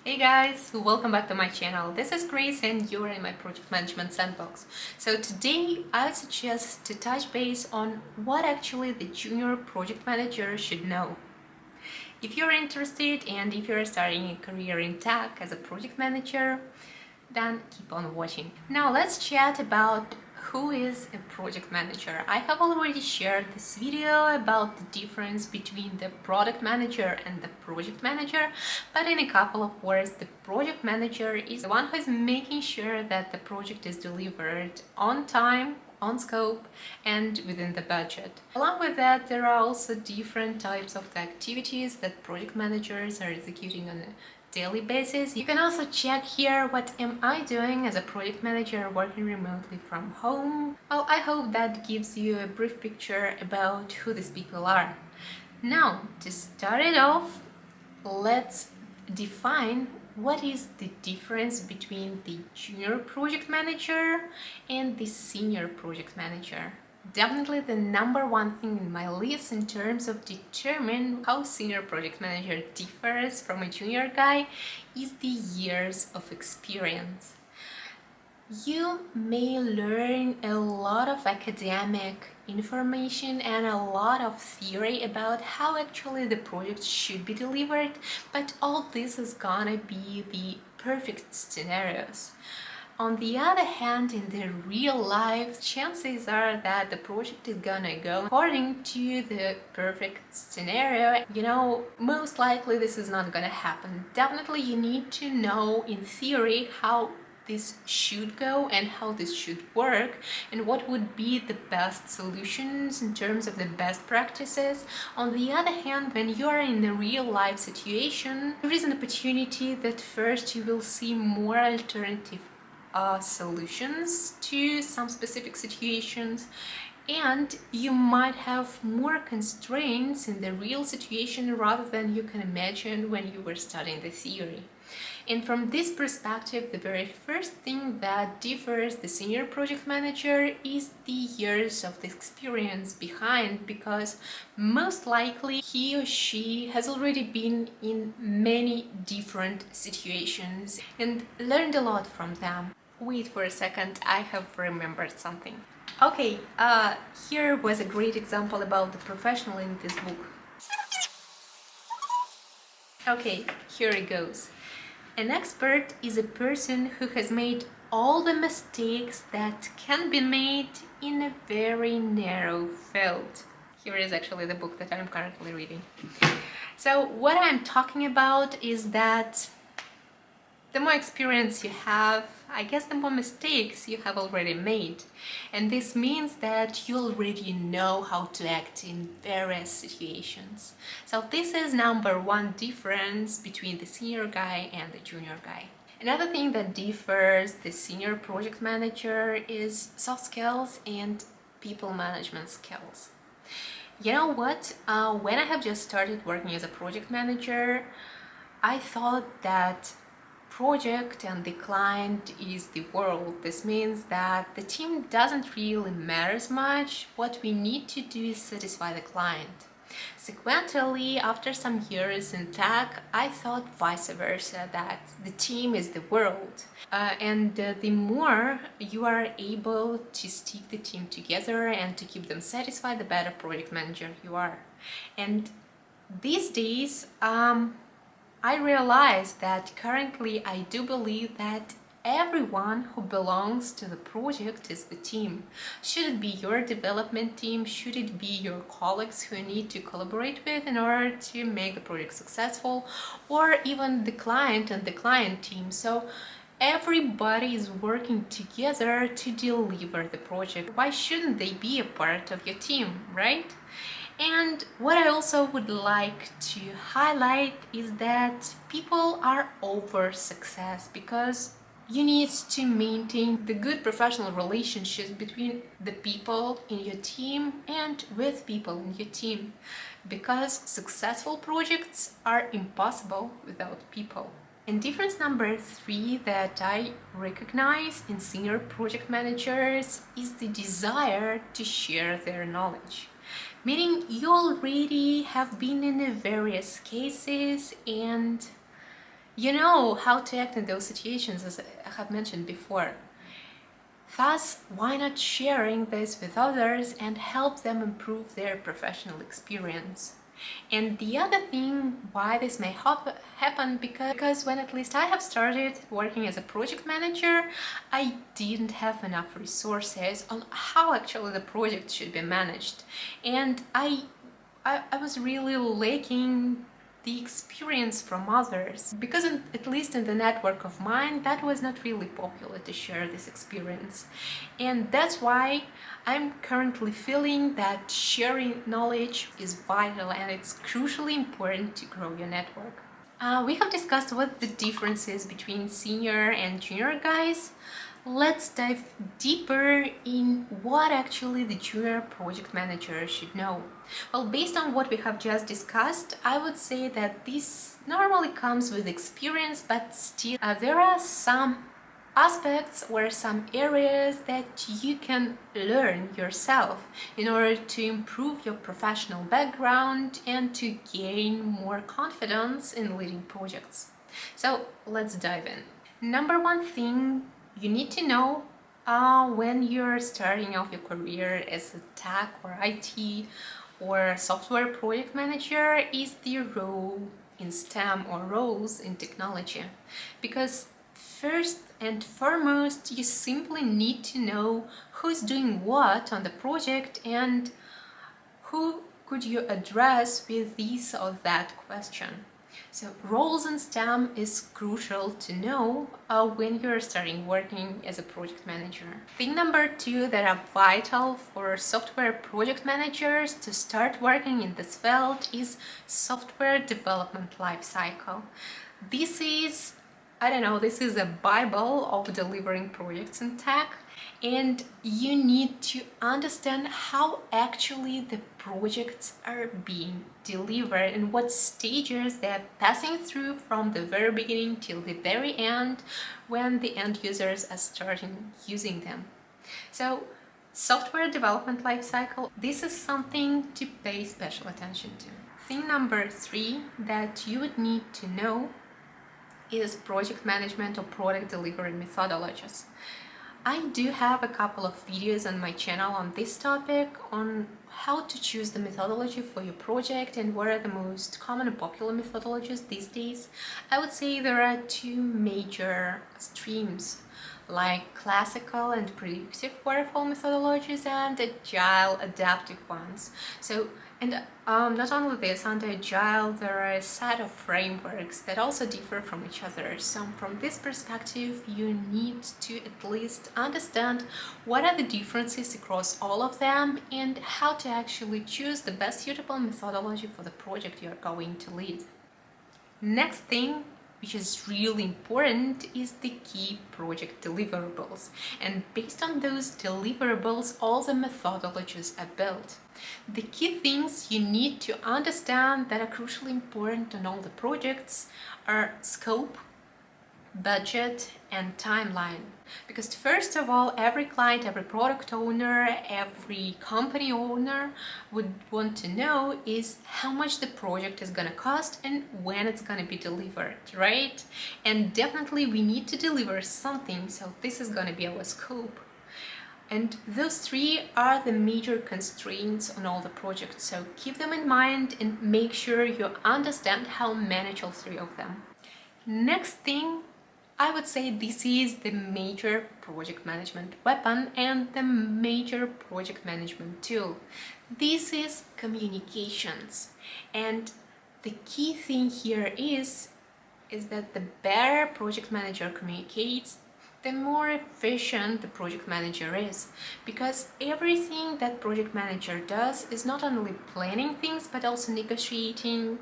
Hey guys, welcome back to my channel. This is Grace and you're in my project management sandbox. So today I suggest to touch base on what actually the junior project manager should know. If you're interested and if you're starting a career in tech as a project manager, then keep on watching. Now let's chat about who is a project manager. I have already shared this video about the difference between the product manager and the project manager, but in a couple of words, the project manager is the one who is making sure that the project is delivered on time, on scope, and within the budget. Along with that, there are also different types of the activities that project managers are executing on a daily basis. You can also check here what am I doing as a project manager working remotely from home. Well, I hope that gives you a brief picture about who these people are. Now, to start it off, let's define what is the difference between the junior project manager and the senior project manager. Definitely the number one thing in my list in terms of determine how senior project manager differs from a junior guy is the years of experience. You may learn a lot of academic information and a lot of theory about how actually the project should be delivered, but all this is gonna be the perfect scenarios. On the other hand, in the real life, chances are that the project is gonna go according to the perfect scenario. Most likely this is not gonna happen. Definitely you need to know in theory how this should go and how this should work and what would be the best solutions in terms of the best practices. On the other hand, when you are in a real life situation, there is an opportunity that first you will see more alternative solutions to some specific situations, and you might have more constraints in the real situation rather than you can imagine when you were studying the theory. And from this perspective, the very first thing that differs the senior project manager is the years of the experience behind, because most likely he or she has already been in many different situations and learned a lot from them. Wait for a second, I have remembered something. Okay, here was a great example about the professional in this book. Okay, here it goes. An expert is a person who has made all the mistakes that can be made in a very narrow field. Here is actually the book that I'm currently reading. So what I'm talking about is that the more experience you have, I guess the more mistakes you have already made. And this means that you already know how to act in various situations. So this is number one difference between the senior guy and the junior guy. Another thing that differs the senior project manager is soft skills and people management skills. You know what? When I have just started working as a project manager, I thought that project and the client is the world. This means that the team doesn't really matter as much. What we need to do is satisfy the client. Sequentially, after some years in tech, I thought vice versa, that the team is the world. The more you are able to stick the team together and to keep them satisfied, the better project manager you are. And these days, I realized that currently I do believe that everyone who belongs to the project is the team. Should it be your development team? Should it be your colleagues who you need to collaborate with in order to make the project successful? Or even the client and the client team. So everybody is working together to deliver the project. Why shouldn't they be a part of your team, right? And what I also would like to highlight is that people are over success, because you need to maintain the good professional relationships between the people in your team and with people in your team, because successful projects are impossible without people. And difference number 3 that I recognize in senior project managers is the desire to share their knowledge. Meaning you already have been in various cases and You know how to act in those situations, as I have mentioned before. Thus, why not sharing this with others and help them improve their professional experience? And the other thing why this may happen, because when at least I have started working as a project manager, I didn't have enough resources on how actually the project should be managed. And I was really lacking the experience from others, because at least in the network of mine, that was not really popular to share this experience. And that's why I'm currently feeling that sharing knowledge is vital and it's crucially important to grow your network. We have discussed what the difference is between senior and junior guys. Let's dive deeper in what actually the junior project manager should know. Well, based on what we have just discussed, I would say that this normally comes with experience, but still there are some aspects or some areas that you can learn yourself in order to improve your professional background and to gain more confidence in leading projects. So let's dive in. Number one thing you need to know when you're starting off your career as a tech or IT or software project manager is the role in STEM or roles in technology. Because first and foremost, you simply need to know who's doing what on the project and who could you address with this or that question. So roles in STEM is crucial to know when you're starting working as a project manager. Thing number two that are vital for software project managers to start working in this field is software development lifecycle. This is, I don't know, this is a Bible of delivering projects in tech, and you need to understand how actually the projects are being delivered and what stages they're passing through from the very beginning till the very end when the end users are starting using them. So software development lifecycle, this is something to pay special attention to. Thing number three that you would need to know is project management or product delivery methodologies. I do have a couple of videos on my channel on this topic, on how to choose the methodology for your project and what are the most common and popular methodologies these days. I would say there are two major streams, like classical and predictive waterfall methodologies and agile adaptive ones. Not only this, under agile there are a set of frameworks that also differ from each other. So from this perspective, you need to at least understand what are the differences across all of them and how to actually choose the best suitable methodology for the project you're going to lead. Next thing, which is really important, is the key project deliverables. And based on those deliverables, all the methodologies are built. The key things you need to understand that are crucially important on all the projects are scope, budget, and timeline. Because first of all, every client, every product owner, every company owner would want to know is how much the project is gonna cost and when it's gonna be delivered, right? And definitely we need to deliver something, so this is gonna be our scope. And those three are the major constraints on all the projects, so keep them in mind and make sure you understand how to manage all three of them. Next thing, I would say this is the major project management weapon and the major project management tool. This is communications. And the key thing here is that the better project manager communicates, the more efficient the project manager is. Because everything that project manager does is not only planning things, but also negotiating,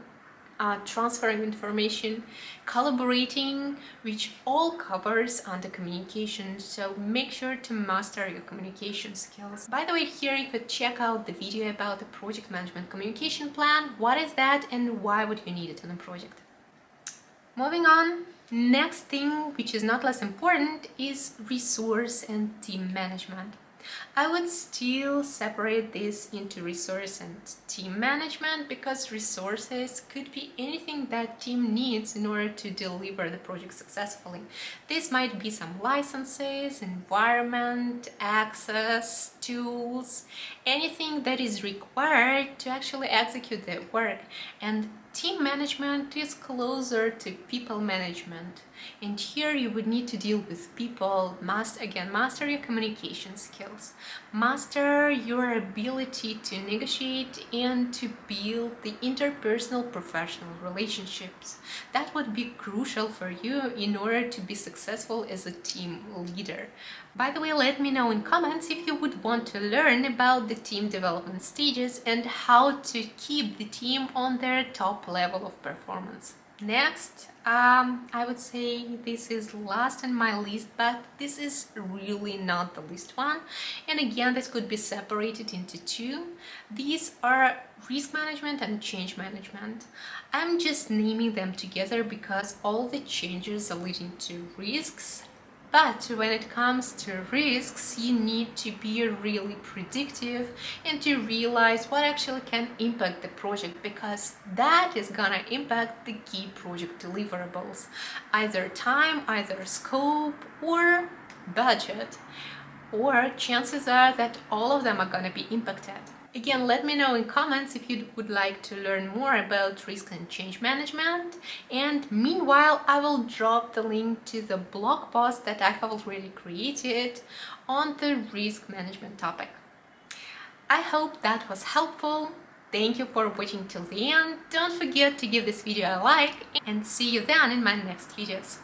transferring information, collaborating, which all covers under communication. So make sure to master your communication skills. By the way, here you could check out the video about the project management communication plan. What is that and why would you need it in a project? Moving on, next thing, which is not less important, is resource and team management. I would still separate this into resource and team management, because resources could be anything that team needs in order to deliver the project successfully. This might be some licenses, environment, access, tools, anything that is required to actually execute the work. And team management is closer to people management, and here you would need to deal with people. Master your communication skills, master your ability to negotiate and to build the interpersonal professional relationships. That would be crucial for you in order to be successful as a team leader. By the way, let me know in comments if you would want to learn about the team development stages and how to keep the team on their top level of performance. Next, I would say this is last on my list, but this is really not the least one. And again, this could be separated into two. These are risk management and change management. I'm just naming them together because all the changes are leading to risks. But when it comes to risks, you need to be really predictive and to realize what actually can impact the project, because that is gonna impact the key project deliverables, either time, either scope, or budget. Or chances are that all of them are gonna be impacted. Again, let me know in comments if you would like to learn more about risk and change management, and meanwhile I will drop the link to the blog post that I have already created on the risk management topic. I hope that was helpful. Thank you for watching till the end. Don't forget to give this video a like, and see you then in my next videos.